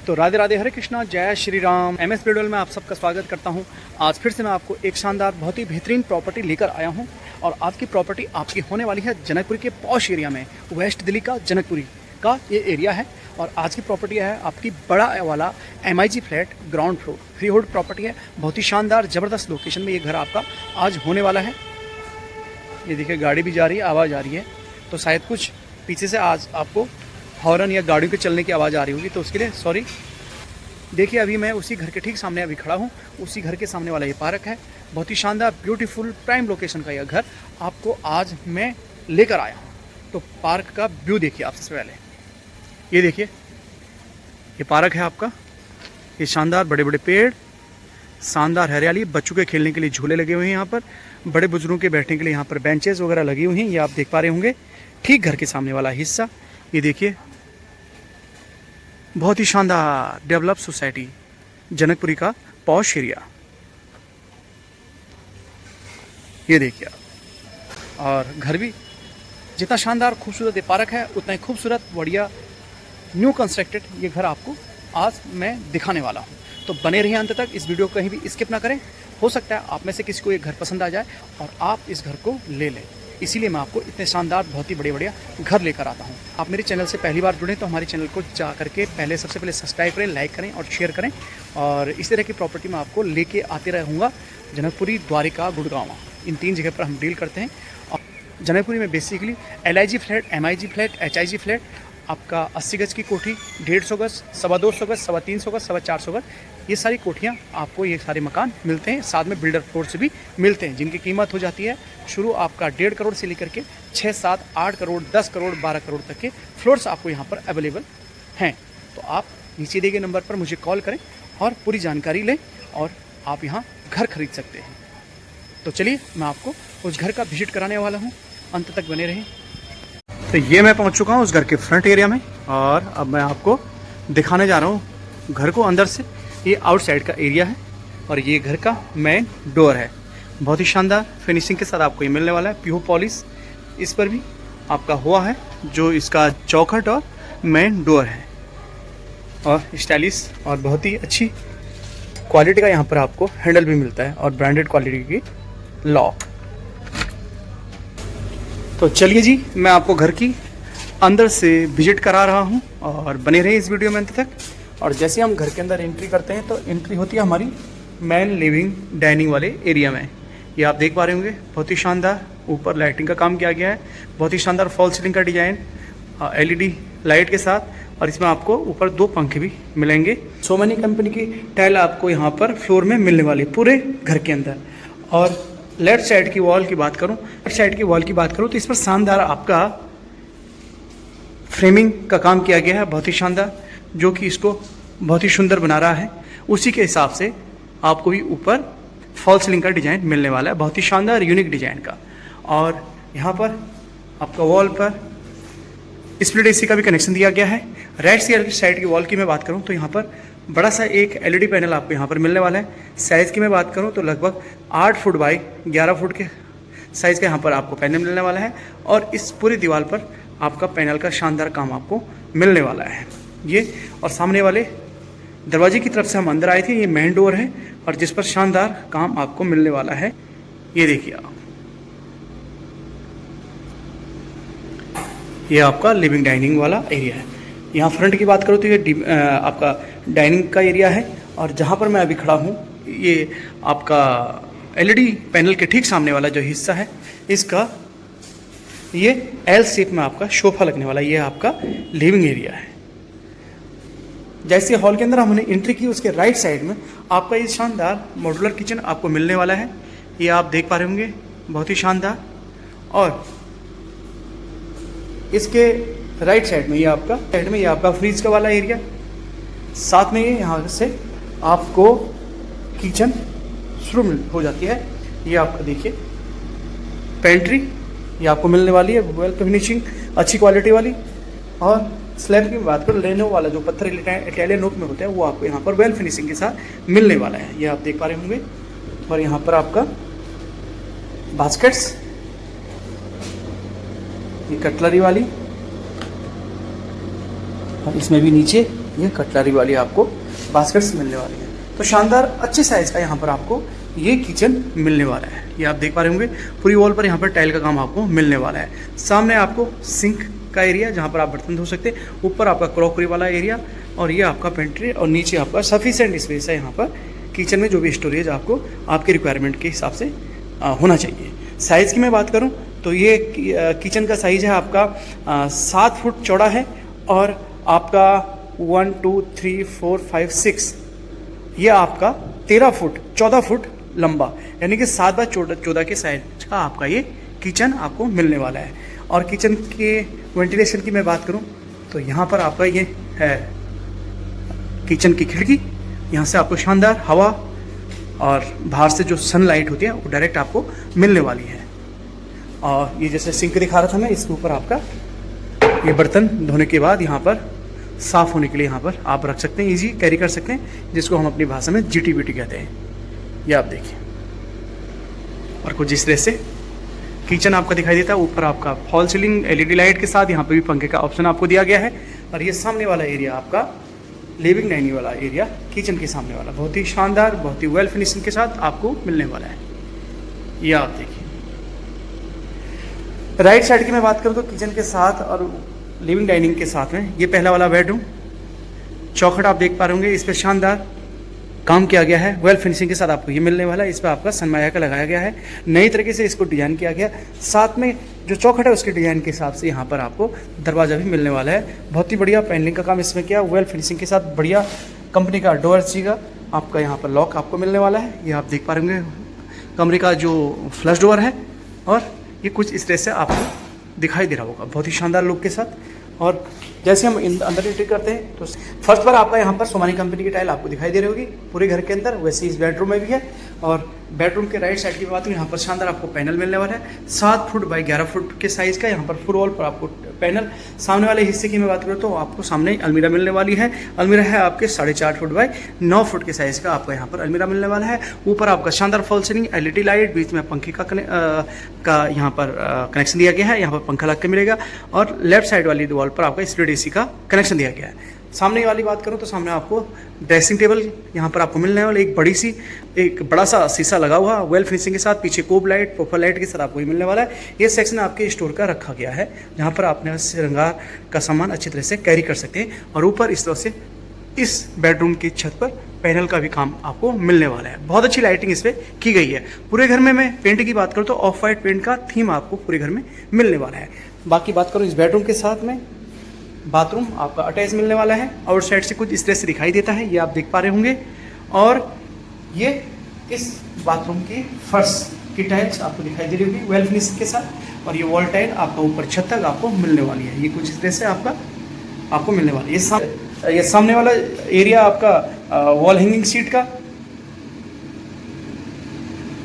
तो राधे राधे, हरे कृष्णा, जय Shri Ram. M S Buildwell में आप सबका स्वागत करता हूं। आज फिर से मैं आपको एक शानदार बहुत ही बेहतरीन प्रॉपर्टी लेकर आया हूं और आज की प्रॉपर्टी आपकी होने वाली है जनकपुरी के पॉश एरिया में। वेस्ट दिल्ली का जनकपुरी का ये एरिया है और आज की प्रॉपर्टी है आपकी बड़ा वाला MIG flat, ground floor, free hold property है। बहुत ही शानदार ज़बरदस्त लोकेशन में ये घर आपका आज होने वाला है। ये देखिए गाड़ी भी जा रही है, आवाज़ आ रही है, तो शायद कुछ पीछे से आज आपको हॉर्न या गाड़ियों के चलने की आवाज़ आ रही होगी, तो उसके लिए सॉरी। देखिए अभी मैं उसी घर के ठीक सामने अभी खड़ा हूँ। उसी घर के सामने वाला ये पार्क है। बहुत ही शानदार ब्यूटीफुल प्राइम लोकेशन का यह घर आपको आज मैं लेकर आया हूँ। तो पार्क का व्यू देखिए आप सबसे पहले। ये देखिए ये पार्क है आपका। ये शानदार बड़े बड़े पेड़, शानदार हरियाली, बच्चों के खेलने के लिए झूले लगे हुए हैं यहाँ पर, बड़े बुजुर्गों के बैठने के लिए यहाँ पर बेंचेस वगैरह लगी हुई हैं। ये आप देख पा रहे होंगे ठीक घर के सामने वाला हिस्सा। ये देखिए बहुत ही शानदार डेवलप सोसाइटी, जनकपुरी का पॉश एरिया। ये देखिए आप, और घर भी जितना शानदार खूबसूरत ये पार्क है उतना ही खूबसूरत बढ़िया न्यू कंस्ट्रक्टेड ये घर आपको आज मैं दिखाने वाला हूँ। तो बने रहिए अंत तक, इस वीडियो को कहीं भी स्किप ना करें। हो सकता है आप में से किसी को ये घर पसंद आ जाए और आप इस घर को ले लें, इसीलिए मैं आपको इतने शानदार बहुत ही बढ़िया घर लेकर आता हूँ। आप मेरे चैनल से पहली बार जुड़ें तो हमारे चैनल को जा करके सबसे पहले सब्सक्राइब करें, लाइक करें और शेयर करें। और इस तरह की प्रॉपर्टी मैं आपको लेके आते रहूँगा। जनकपुरी, द्वारिका, गुड़गांव, इन 3 जगह पर हम डील करते हैं। और जनकपुरी में basically LIG flat, MIG flat, HIG flat, आपका 80 गज की कोठी, 150 गज, 225 गज, 325 गज, 425 गज, ये सारी कोठियाँ आपको, ये सारे मकान मिलते हैं। साथ में बिल्डर फ्लोर से भी मिलते हैं, जिनकी कीमत हो जाती है शुरू आपका 1.5 करोड़ से लेकर के 6, 7, 8 करोड़, 10 करोड़, 12 करोड़ तक के फ्लोर्स आपको यहाँ पर अवेलेबल हैं। तो आप नीचे दिए गए नंबर पर मुझे कॉल करें और पूरी जानकारी लें और आप यहाँ घर खरीद सकते हैं। तो चलिए मैं आपको उस घर का विजिट कराने वाला हूँ, अंत तक बने रहें। तो ये मैं पहुँच चुका हूँ उस घर के फ्रंट एरिया में और अब मैं आपको दिखाने जा रहा हूँ घर को अंदर से। ये आउटसाइड का एरिया है और ये घर का मेन डोर है। बहुत ही शानदार फिनिशिंग के साथ आपको ये मिलने वाला है। प्योर पॉलिश इस पर भी आपका हुआ है, जो इसका चौखट और मेन डोर है, और स्टाइलिश और बहुत ही अच्छी क्वालिटी का यहाँ पर आपको हैंडल भी मिलता है और ब्रांडेड क्वालिटी की लॉक। तो चलिए जी, मैं आपको घर की अंदर से विजिट करा रहा हूँ और बने रहे इस वीडियो में अंत तक। और जैसे हम घर के अंदर एंट्री करते हैं तो एंट्री होती है हमारी मेन लिविंग डाइनिंग वाले एरिया में। ये आप देख पा रहे होंगे बहुत ही शानदार ऊपर लाइटिंग का काम किया गया है। बहुत ही शानदार फॉल सीलिंग का डिजाइन LED लाइट के साथ, और इसमें आपको ऊपर 2 पंखे भी मिलेंगे। सोमानी कंपनी की टाइल आपको यहाँ पर फ्लोर में मिलने वाली पूरे घर के अंदर। और लेफ्ट साइड की वॉल की बात करूँ तो इस पर शानदार आपका फ्रेमिंग का काम किया गया है, बहुत ही शानदार, जो कि इसको बहुत ही सुंदर बना रहा है। उसी के हिसाब से आपको भी ऊपर फॉल सीलिंग का डिज़ाइन मिलने वाला है, बहुत ही शानदार यूनिक डिज़ाइन का। और यहाँ पर आपका वॉल पर स्प्लिट AC का भी कनेक्शन दिया गया है। राइट साइड की वॉल की मैं बात करूँ तो यहाँ पर बड़ा सा एक LED पैनल आपको यहाँ पर मिलने वाला है। साइज़ की मैं बात करूँ तो लगभग 8 फुट बाई 11 फुट के साइज़ का यहाँ पर आपको पैनल मिलने वाला है। और इस पूरी दीवार पर आपका पैनल का शानदार काम आपको मिलने वाला है ये। और सामने वाले दरवाजे की तरफ से हम अंदर आए थे, ये मेन डोर है और जिस पर शानदार काम आपको मिलने वाला है। ये देखिए आप, ये आपका लिविंग डाइनिंग वाला एरिया है। यहाँ फ्रंट की बात करूँ तो ये आपका डाइनिंग का एरिया है। और जहाँ पर मैं अभी खड़ा हूँ ये आपका LED पैनल के ठीक सामने वाला जो हिस्सा है, इसका ये L शेप में आपका सोफा लगने वाला, ये आपका लिविंग एरिया है। जैसे हॉल के अंदर हमने एंट्री की, उसके राइट साइड में आपका ये शानदार मॉड्यूलर किचन आपको मिलने वाला है। ये आप देख पा रहे होंगे बहुत ही शानदार। और इसके राइट साइड में ये आपका फ्रिज का वाला एरिया, साथ में ये यहाँ से आपको किचन शुरू हो जाती है। ये आपका देखिए पेंट्री ये आपको मिलने वाली है, वेल फिनिशिंग अच्छी क्वालिटी वाली। और स्लैब की बात करो, लेनो वाला जो पत्थर इटालियन ओक में होता है वो आपको यहाँ पर वेल फिनिशिंग के साथ मिलने वाला है, ये आप देख पा रहे होंगे। और यहाँ पर आपका बास्केट्स, ये कटलरी वाली, और इसमें भी नीचे ये कटलरी वाली आपको बास्केट्स मिलने वाली है। तो शानदार अच्छे साइज़ का यहाँ पर आपको ये किचन मिलने वाला है। ये आप देख पा रहे होंगे पूरी वॉल पर यहाँ पर टाइल का काम आपको मिलने वाला है। सामने आपको सिंक का एरिया जहाँ पर आप बर्तन धो सकते हैं, ऊपर आपका क्रॉकरी वाला एरिया, और ये आपका पेंट्री, और नीचे आपका सफिशिएंट स्पेस है यहाँ पर किचन में, जो भी स्टोरेज आपको आपके रिक्वायरमेंट के हिसाब से होना चाहिए। साइज़ की मैं बात करूँ तो ये किचन का साइज़ है आपका 7 फुट चौड़ा है, और आपका 1 2 3 4 5 6 ये आपका 13 फुट 14 फुट लंबा, यानी कि 7 बाय 14 के साइज का आपका ये किचन आपको मिलने वाला है। और किचन के वेंटिलेशन की मैं बात करूं तो यहाँ पर आपका ये है किचन की खिड़की, यहाँ से आपको शानदार हवा और बाहर से जो सनलाइट होती है वो डायरेक्ट आपको मिलने वाली है। और ये जैसे सिंक दिखा रहा था मैं, इसके ऊपर आपका ये बर्तन धोने के बाद यहाँ पर साफ़ होने के लिए यहाँ पर आप रख सकते हैं, इजी कैरी कर सकते हैं, जिसको हम अपनी भाषा में GTBT कहते हैं। ये आप देखिए, और कुछ इस तरह से किचन आपका दिखाई देता है। ऊपर आपका फॉल सीलिंग LED लाइट के साथ, यहाँ पे भी पंखे का ऑप्शन आपको दिया गया है। और ये सामने वाला एरिया आपका लिविंग डाइनिंग वाला एरिया, किचन के सामने वाला, बहुत ही शानदार, बहुत ही वेल फिनिशिंग के साथ आपको मिलने वाला है। ये आप देखिए। राइट साइड की मैं बात करूँ तो किचन के साथ और लिविंग डाइनिंग के साथ में ये पहला वाला बेडरूम, चौखट आप देख पा रहे होंगे, इस पर शानदार काम किया गया है, वेल फिनिशिंग के साथ आपको ये मिलने वाला है। इस पर आपका सनमाइका का लगाया गया है, नई तरीके से इसको डिज़ाइन किया गया। साथ में जो चौखट है उसके डिज़ाइन के हिसाब से यहाँ पर आपको दरवाज़ा भी मिलने वाला है। बहुत ही बढ़िया पैनलिंग का काम इसमें किया, वेल फिनिशिंग के साथ बढ़िया कंपनी का डोर का आपका यहाँ पर लॉक आपको मिलने वाला है। ये आप देख पा रहे होंगे कमरे का जो फ्लश डोर है, और ये कुछ इस तरह से आपको दिखाई दे रहा होगा, बहुत ही शानदार लुक के साथ। और जैसे हम अंदर एंट्री करते हैं तो फर्स्ट पर आपका यहाँ पर सोमानी कंपनी की टाइल आपको दिखाई दे रही होगी पूरे घर के अंदर, वैसे इस बेडरूम में भी है। और बेडरूम के राइट साइड की बात करूँ, यहाँ पर शानदार आपको पैनल मिलने वाला है, 7 फुट बाई 11 फुट के साइज़ का। यहाँ पर फुल वॉल पर आपको पैनल। सामने वाले हिस्से की मैं बात करूँ तो आपको सामने अलमीरा मिलने वाली है। अलमीरा है आपके 4.5 फुट बाई 9 फुट के साइज़ का आपका यहाँ पर अलमीरा मिलने वाला है। ऊपर आपका शानदार फॉल सीलिंग LED लाइट, बीच में पंखे का यहाँ पर कनेक्शन दिया गया है, यहाँ पर पंखा लग के मिलेगा। और लेफ्ट साइड वाली वॉल पर आपका स्प्लिट AC का कनेक्शन दिया गया है। सामने वाली बात करूँ तो सामने आपको ड्रेसिंग टेबल यहाँ पर आपको मिलने वाला, एक बड़ा सा शीशा लगा हुआ वेल फिनिशिंग के साथ, पीछे कोब लाइट प्रोफाइल लाइट के साथ आपको ये मिलने वाला है। ये सेक्शन आपके स्टोर का रखा गया है, जहाँ पर आपने श्रृंगार का सामान अच्छी तरह से कैरी कर सकते हैं। और ऊपर इस तरह से इस बेडरूम की छत पर पैनल का भी काम आपको मिलने वाला है। बहुत अच्छी लाइटिंग इस पर की गई है। पूरे घर में मैं पेंट की बात करूँ तो ऑफ वाइट पेंट का थीम आपको पूरे घर में मिलने वाला है। बाकी बात करूँ इस बेडरूम के साथ में, बाथरूम आपका अटैच मिलने वाला है, आउटसाइड से कुछ इस तरह से दिखाई देता है, ये आप देख पा रहे होंगे। और ये इस बाथरूम की फर्श की टाइल्स आपको दिखाई दे रही होगी वेल फिनिशिंग के साथ। और ये वॉल टाइल आपका ऊपर छत तक आपको मिलने वाली है, ये कुछ इस तरह से आपको मिलने वाली है। ये सामने वाला एरिया आपका वॉल हैंगिंग सीट का,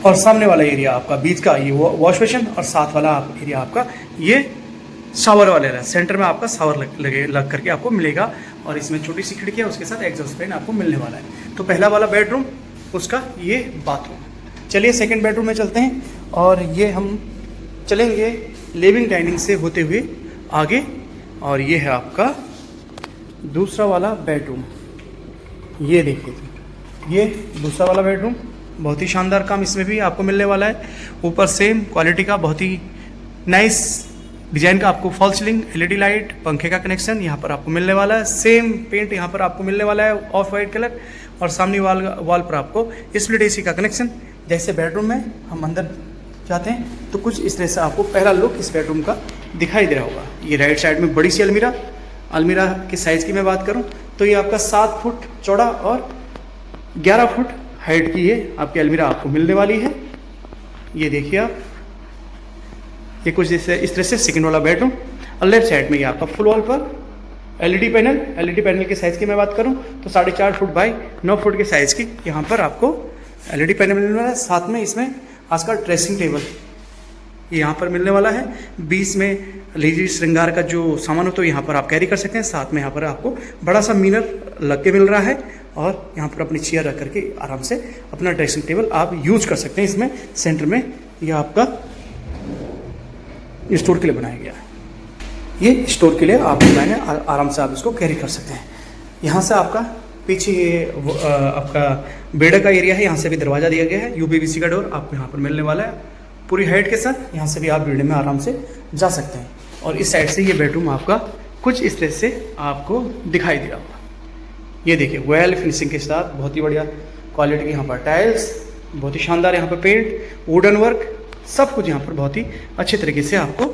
और सामने वाला एरिया आपका बीच का ये वॉश बेसिन, और साथ वाला एरिया आपका ये शावर वाले है। सेंटर में आपका शावर लग करके आपको मिलेगा। और इसमें छोटी सी खिड़की है, उसके साथ एग्जॉस्ट फैन आपको मिलने वाला है। तो पहला वाला बेडरूम, उसका ये बाथरूम। चलिए सेकंड बेडरूम में चलते हैं, और ये हम चलेंगे लिविंग डाइनिंग से होते हुए आगे। और ये है आपका दूसरा वाला बेडरूम, ये देखिए, ये दूसरा वाला बेडरूम, बहुत ही शानदार काम इसमें भी आपको मिलने वाला है। ऊपर सेम क्वालिटी का बहुत ही नाइस डिजाइन का आपको फॉल सीलिंग, LED लाइट, पंखे का कनेक्शन यहाँ पर आपको मिलने वाला है। सेम पेंट यहाँ पर आपको मिलने वाला है, ऑफ वाइट कलर। और सामने वॉल पर आपको स्प्लिट AC का कनेक्शन। जैसे बेडरूम में हम अंदर जाते हैं तो कुछ इस तरह से आपको पहला लुक इस बेडरूम का दिखाई दे रहा होगा। ये राइट साइड में बड़ी सी अलमीरा के साइज़ की मैं बात करूँ तो ये आपका 7 फुट चौड़ा और 11 फुट हाइट की ये आपकी अलमीरा आपको मिलने वाली है। ये देखिए आप, ये कुछ इस तरह से सेकंड वाला बेडरूम। और लेफ्ट साइड में ये आपका फुल वॉल पर LED पैनल के साइज़ की मैं बात करूं तो 4.5 फुट बाई 9 फुट के साइज़ की यहाँ पर आपको LED पैनल मिलने वाला है। साथ में इसमें आज का ड्रेसिंग टेबल ये यहाँ पर मिलने वाला है। बीच में लेडीज श्रृंगार का जो सामान हो तो यहाँ पर आप कैरी कर सकते हैं। साथ में यहाँ पर आपको बड़ा सा मिरर लग के मिल रहा है, और यहाँ पर अपनी चेयर रख करके आराम से अपना ड्रेसिंग टेबल आप यूज कर सकते हैं। इसमें सेंटर में यह आपका स्टोर के लिए बनाया गया है। ये स्टोर के लिए आप बनाए आराम से आप इसको कैरी कर सकते हैं। यहाँ से आपका पीछे आपका बेड का एरिया है, यहाँ से भी दरवाज़ा दिया गया है, यूपीवीसी का डोर आपको यहाँ पर मिलने वाला है पूरी हाइट के साथ। यहाँ से भी आप बेड में आराम से जा सकते हैं। और इस साइड से ये बेडरूम आपका कुछ इस तरह से आपको दिखाई दे रहा होगा। ये देखिए वेल फिनिशिंग के साथ बहुत ही बढ़िया क्वालिटी के यहाँ पर टाइल्स, बहुत ही शानदार यहाँ पर पेंट, वुडन वर्क, सब कुछ यहाँ पर बहुत ही अच्छे तरीके से आपको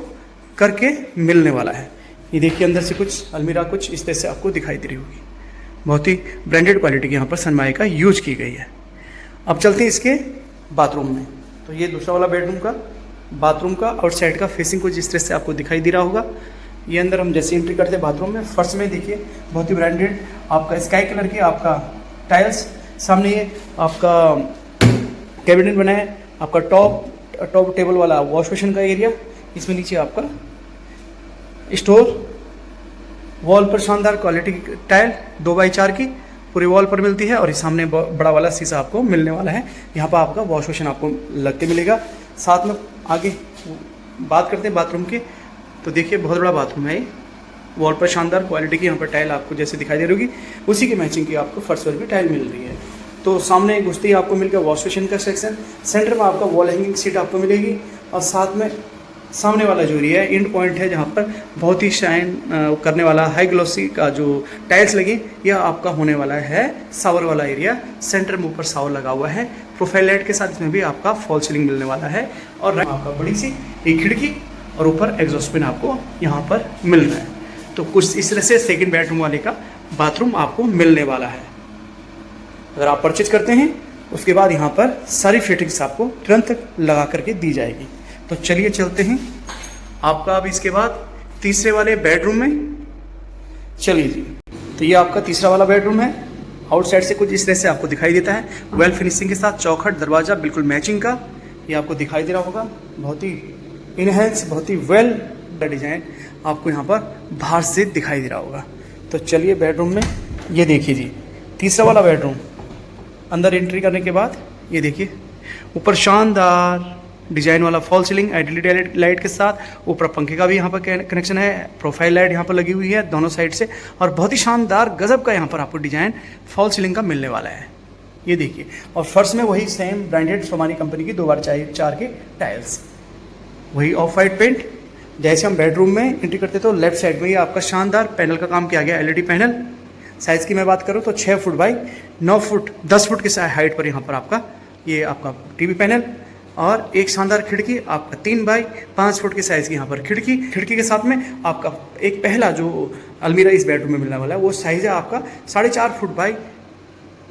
करके मिलने वाला है। ये देखिए अंदर से कुछ अलमीरा कुछ इस तरह से आपको दिखाई दे रही होगी। बहुत ही ब्रांडेड क्वालिटी की यहाँ पर सनमाई का यूज की गई है। अब चलते हैं इसके बाथरूम में। तो ये दूसरा वाला बेडरूम का बाथरूम का आउटसाइड का फेसिंग कुछ इस तरह से आपको दिखाई दे रहा होगा। ये अंदर हम जैसे एंट्री करते हैं बाथरूम में, फर्श में देखिए बहुत ही ब्रांडेड आपका स्काई कलर के आपका टाइल्स, सामने ये आपका कैबिनेट बना है, आपका टॉप टेबल वाला वॉश बेसिन का एरिया, इसमें नीचे आपका स्टोर, वॉल पर शानदार क्वालिटी की टाइल 2x4 की पूरी वॉल पर मिलती है। और इस सामने बड़ा वाला शीशा आपको मिलने वाला है। यहाँ पर आपका वॉश बेसिन आपको लगते मिलेगा। साथ में आगे बात करते हैं बाथरूम की, तो देखिए बहुत बड़ा बाथरूम है। वॉल पर शानदार क्वालिटी की यहाँ पर टाइल आपको जैसे दिखाई दे रही होगी, उसी की मैचिंग की आपको फर्श पर भी टाइल मिल रही है। तो सामने घुसते ही आपको मिलेगा वॉश बेसिन का सेक्शन, सेंटर में आपका वॉल हैंगिंग सीट आपको मिलेगी। और साथ में सामने वाला जो एरिया है एंड पॉइंट है, जहाँ पर बहुत ही शाइन करने वाला हाई ग्लॉसी का जो टाइल्स लगी, यह आपका होने वाला है शावर वाला एरिया। सेंटर में ऊपर शावर लगा हुआ है, प्रोफाइल लाइट के साथ इसमें भी आपका फॉल सीलिंग मिलने वाला है। और आपका बड़ी सी एक खिड़की और ऊपर एग्जॉस्ट फैन आपको यहाँ पर मिल रहा है। तो कुछ इस तरह से सेकेंड बेडरूम वाले का बाथरूम आपको मिलने वाला है। अगर आप परचेज करते हैं उसके बाद यहाँ पर सारी फिटिंग्स आपको तुरंत लगा करके दी जाएगी। तो चलिए चलते हैं आपका अब इसके बाद तीसरे वाले बेडरूम में। चलिए जी, तो ये आपका तीसरा वाला बेडरूम है। आउटसाइड से कुछ इस तरह से आपको दिखाई देता है, वेल फिनिशिंग के साथ चौखट दरवाज़ा बिल्कुल मैचिंग का ये आपको दिखाई दे रहा होगा। बहुत ही इनहेंस, बहुत ही वेल डिजाइन आपको यहाँ पर बाहर से दिखाई दे रहा होगा। तो चलिए बेडरूम में, ये देखिए जी तीसरा वाला बेडरूम। अंदर एंट्री करने के बाद ये देखिए ऊपर शानदार डिजाइन वाला फॉल सीलिंग एलईडी लाइट के साथ, ऊपर पंखे का भी यहाँ पर कनेक्शन है, प्रोफाइल लाइट यहाँ पर लगी हुई है दोनों साइड से। और बहुत ही शानदार गजब का यहाँ पर आपको डिजाइन फॉल सीलिंग का मिलने वाला है। ये देखिए, और फर्श में वही सेम ब्रांडेड सोमानी कंपनी की 2x4 के टाइल्स, वही ऑफ वाइट पेंट। जैसे हम बेडरूम में एंट्री करते तो लेफ्ट साइड में ये आपका शानदार पैनल का काम किया गया, एलईडी पैनल। साइज़ की मैं बात करूँ तो 6 फुट बाई 9 फुट 10 फुट के हाइट पर यहाँ पर आपका ये आपका टीवी पैनल। और एक शानदार खिड़की आपका 3 बाई 5 फुट के साइज़ की यहाँ पर खिड़की के साथ में आपका एक पहला जो अलमीरा इस बेडरूम में मिलने वाला है वो साइज़ है आपका 4.5 फुट बाई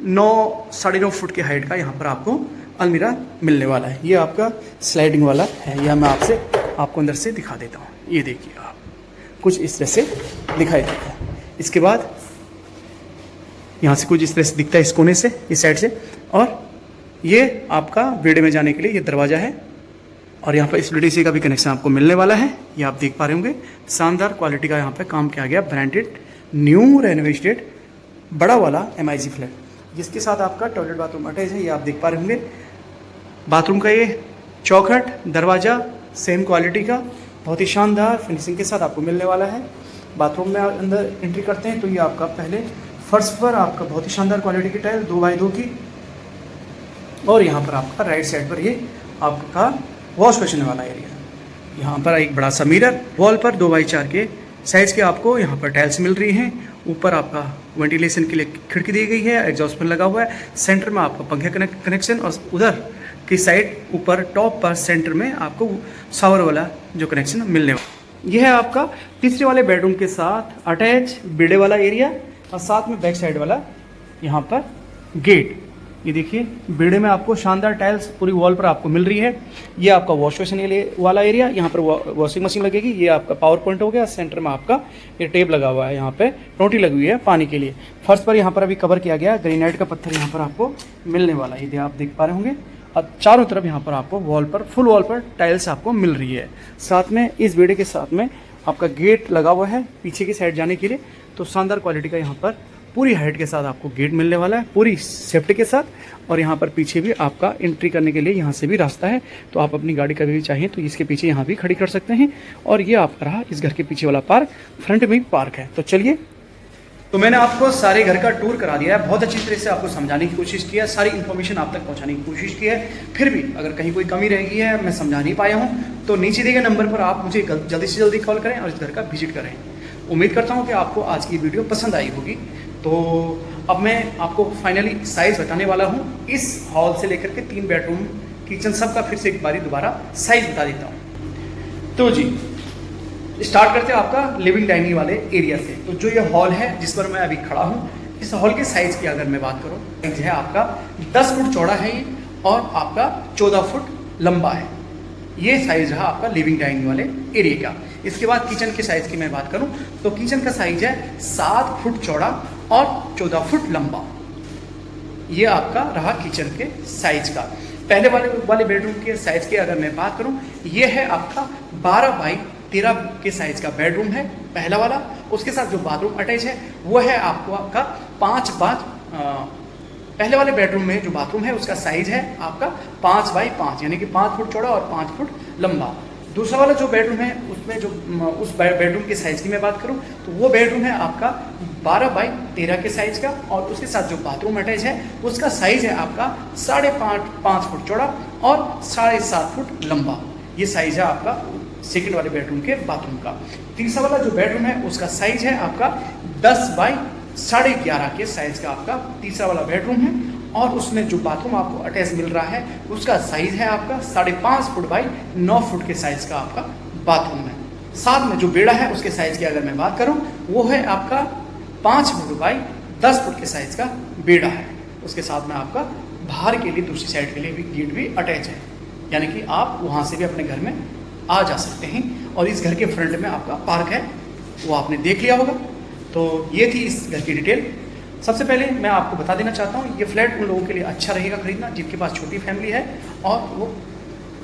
9 9.5 फुट की हाइट का यहाँ पर आपको अलमीरा मिलने वाला है। ये आपका स्लाइडिंग वाला है, यह मैं आपको अंदर से दिखा देता हूँ। ये देखिए आप कुछ इस तरह से दिखाई देता है। इसके बाद यहाँ से कुछ इस तरह से दिखता है, इस कोने से इस साइड से। और ये आपका बेड में जाने के लिए ये दरवाज़ा है। और यहाँ पर स्प्लिट एसी का भी कनेक्शन आपको मिलने वाला है, ये आप देख पा रहे होंगे। शानदार क्वालिटी का यहाँ पे काम किया गया, ब्रांडेड न्यू रेनोवेटेड बड़ा वाला MIG फ्लैट, जिसके साथ आपका टॉयलेट बाथरूम अटैच है, ये आप देख पा रहे होंगे। बाथरूम का ये चौखट दरवाज़ा सेम क्वालिटी का बहुत ही शानदार फिनिशिंग के साथ आपको मिलने वाला है। बाथरूम में अंदर एंट्री करते हैं तो ये आपका पहले फर्श पर आपका बहुत ही शानदार क्वालिटी की टाइल 2x2 की। और यहाँ पर आपका राइट साइड पर ये आपका वॉश बेसिन वाला एरिया, यहाँ पर एक बड़ा सा मिरर, वॉल पर 2x4 के साइज़ के आपको यहाँ पर टाइल्स मिल रही हैं। ऊपर आपका वेंटिलेशन के लिए खिड़की दी गई है, एग्जॉस्ट फैन लगा हुआ है। सेंटर में आपका पंखे कनेक्शन और उधर की साइड ऊपर टॉप पर सेंटर में आपको शावर वाला जो कनेक्शन मिलने वाला। यह है आपका तीसरे वाले बेडरूम के साथ अटैच बेडे वाला एरिया और साथ में बैक साइड वाला यहाँ पर गेट। ये देखिए बेडे में आपको शानदार टाइल्स पूरी वॉल पर आपको मिल रही है। ये आपका वॉश बेसिन वाला एरिया, यहाँ पर वॉशिंग मशीन लगेगी। ये आपका पावर पॉइंट हो गया। सेंटर में आपका ये टेप लगा हुआ है, यहाँ पे टोटी लगी हुई है पानी के लिए। फर्श पर यहाँ पर अभी कवर किया गया ग्रेनाइट का पत्थर यहाँ पर आपको मिलने वाला है, ये आप देख पा रहे होंगे। और चारों तरफ यहाँ पर आपको वॉल पर फुल वॉल पर टाइल्स आपको मिल रही है। साथ में इस बेडे के साथ में आपका गेट लगा हुआ है पीछे की साइड जाने के लिए। तो शानदार क्वालिटी का यहाँ पर पूरी हाइट के साथ आपको गेट मिलने वाला है, पूरी सेफ्टी के साथ। और यहाँ पर पीछे भी आपका एंट्री करने के लिए यहाँ से भी रास्ता है, तो आप अपनी गाड़ी कभी भी चाहिए तो इसके पीछे यहाँ भी खड़ी कर सकते हैं। और ये आपका रहा इस घर के पीछे वाला पार्क, फ्रंट में भी पार्क है। तो चलिए तो मैंने आपको सारे घर का टूर करा दिया है, बहुत अच्छी तरह से आपको समझाने की कोशिश की है, सारी इन्फॉर्मेशन आप तक पहुंचाने की कोशिश की है। फिर भी अगर कहीं कोई कमी रह गई है, मैं समझा नहीं पाया हूं, तो नीचे दिए गए नंबर पर आप मुझे जल्दी से जल्दी कॉल करें और इस घर का विजिट करें। उम्मीद करता हूं कि आपको आज की वीडियो पसंद आई होगी। तो अब मैं आपको फाइनली साइज़ बताने वाला हूँ। इस हॉल से लेकर के 3 बेडरूम किचन सबका फिर से एक बारी दोबारा साइज़ बता देता हूँ। तो जी स्टार्ट करते हैं आपका लिविंग डाइनिंग वाले एरिया से। तो जो ये हॉल है जिस पर मैं अभी खड़ा हूँ, इस हॉल के साइज़ की अगर मैं बात करूँ, साइज है आपका 10 फुट चौड़ा है ये और आपका 14 फुट लंबा है। ये साइज़ रहा आपका लिविंग डाइनिंग वाले एरिया का। इसके बाद किचन के साइज़ की मैं बात करूँ तो किचन का साइज है 7 फुट चौड़ा और 14 फुट लंबा। ये आपका रहा किचन के साइज का। पहले वाले बेडरूम के साइज़ की अगर मैं बात करूँ, ये है आपका 12 बाई 13 के साइज़ का बेडरूम है पहला वाला। उसके साथ जो बाथरूम अटैच है वो है आपका 5 बाय पहले वाले बेडरूम में जो बाथरूम है उसका साइज़ है आपका 5 बाई 5 यानी कि 5 फुट चौड़ा और 5 फुट लंबा। दूसरा वाला जो बेडरूम है उसमें जो उस बेडरूम के साइज़ की मैं बात करूं तो वो बेडरूम है आपका 12 बाई 13 के साइज़ का और उसके साथ जो बाथरूम अटैच है उसका साइज़ है आपका 5.5 फुट चौड़ा और 7.5 फुट लंबा। ये साइज़ है आपका सेकंड वाले बेडरूम के बाथरूम का। तीसरा वाला जो बेडरूम है उसका साइज़ है आपका 10 बाई 11.5 के साइज़ का आपका तीसरा वाला बेडरूम है और उसमें जो बाथरूम आपको अटैच मिल रहा है उसका साइज़ है आपका 5.5 फुट बाई 9 फुट के साइज़ का आपका बाथरूम है। साथ में जो बेड़ा है उसके साइज़ की अगर मैं बात करूं वो है आपका 5 फुट बाई 10 फुट के साइज़ का बेड़ा है। उसके साथ में आपका बाहर के लिए दूसरी साइड के लिए भी गेट भी अटैच है, यानी कि आप वहाँ से भी अपने घर में आ जा सकते हैं। और इस घर के फ्रंट में आपका पार्क है, वो आपने देख लिया होगा। तो ये थी इस घर की डिटेल। सबसे पहले मैं आपको बता देना चाहता हूँ ये फ्लैट उन लोगों के लिए अच्छा रहेगा खरीदना जिनके पास छोटी फैमिली है और वो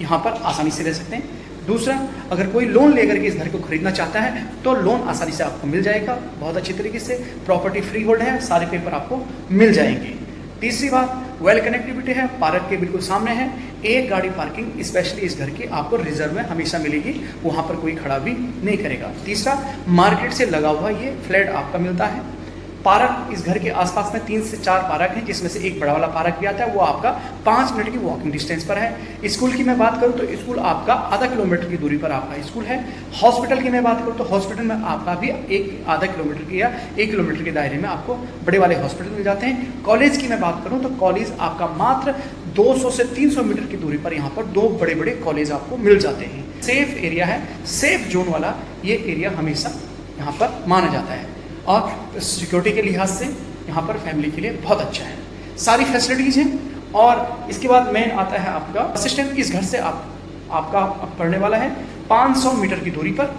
यहाँ पर आसानी से रह सकते हैं। दूसरा, अगर कोई लोन लेकर के इस घर को खरीदना चाहता है तो लोन आसानी से आपको मिल जाएगा, बहुत अच्छी तरीके से। प्रॉपर्टी फ्री होल्ड है, सारे पेपर आपको मिल जाएंगे। तीसरी बात, वेल कनेक्टिविटी है, पार्क के बिल्कुल सामने है। एक गाड़ी पार्किंग स्पेशली इस घर की आपको रिजर्व में हमेशा मिलेगी, वहाँ पर कोई खड़ा भी नहीं करेगा। तीसरा, मार्केट से लगा हुआ ये फ्लैट आपका मिलता है। पार्क इस घर के आसपास में 3 से 4 पार्क हैं जिसमें से एक बड़ा वाला पार्क भी आता है, वो आपका 5 मिनट की वॉकिंग डिस्टेंस पर है। स्कूल की मैं बात करूं तो स्कूल आपका आधा किलोमीटर की दूरी पर आपका स्कूल है। हॉस्पिटल की मैं बात करूं तो हॉस्पिटल में आपका भी आधा किलोमीटर की या 1 किलोमीटर के दायरे में आपको बड़े वाले हॉस्पिटल मिल जाते हैं। कॉलेज की मैं बात करूँ तो कॉलेज आपका मात्र 200 से 300 मीटर की दूरी पर यहाँ पर 2 बड़े बड़े कॉलेज आपको मिल जाते हैं। सेफ एरिया है, सेफ जोन वाला ये एरिया हमेशा यहाँ पर माना जाता है और सिक्योरिटी के लिहाज से यहाँ पर फैमिली के लिए बहुत अच्छा है, सारी फैसिलिटीज़ हैं। और इसके बाद मेन आता है आपका असिस्टेंट। इस घर से आपका पड़ने वाला है 500 मीटर की दूरी पर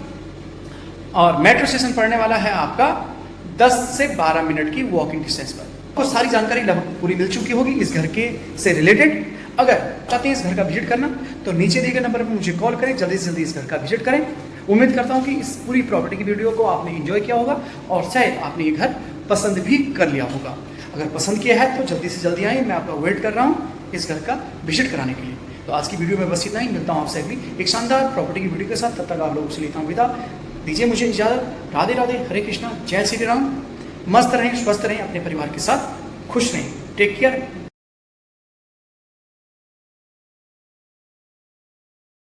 और मेट्रो स्टेशन पड़ने वाला है आपका 10 से 12 मिनट की वॉकिंग डिस्टेंस पर। आपको सारी जानकारी लगभग पूरी मिल चुकी होगी इस घर के से रिलेटेड। अगर चाहते हैं इस घर का विजिट करना तो नीचे दिए गए नंबर पर मुझे कॉल करें, जल्दी से जल्दी इस घर का विजिट करें। उम्मीद करता हूं कि इस पूरी प्रॉपर्टी की वीडियो को आपने एंजॉय किया होगा और शायद आपने ये घर पसंद भी कर लिया होगा। अगर पसंद किया है तो जल्दी से जल्दी आइए, मैं आपका वेट कर रहा हूँ इस घर का विजिट कराने के लिए। तो आज की वीडियो में बस इतना ही, मिलता हूँ आपसे अगली एक शानदार प्रॉपर्टी की वीडियो के साथ। तब तक आप लोगों से लेता हूँ विदा, दीजिए मुझे इजाज़त। राधे राधे, हरे कृष्णा, जय श्री राम। मस्त रहें, स्वस्थ रहें, अपने परिवार के साथ खुश रहें। Take care.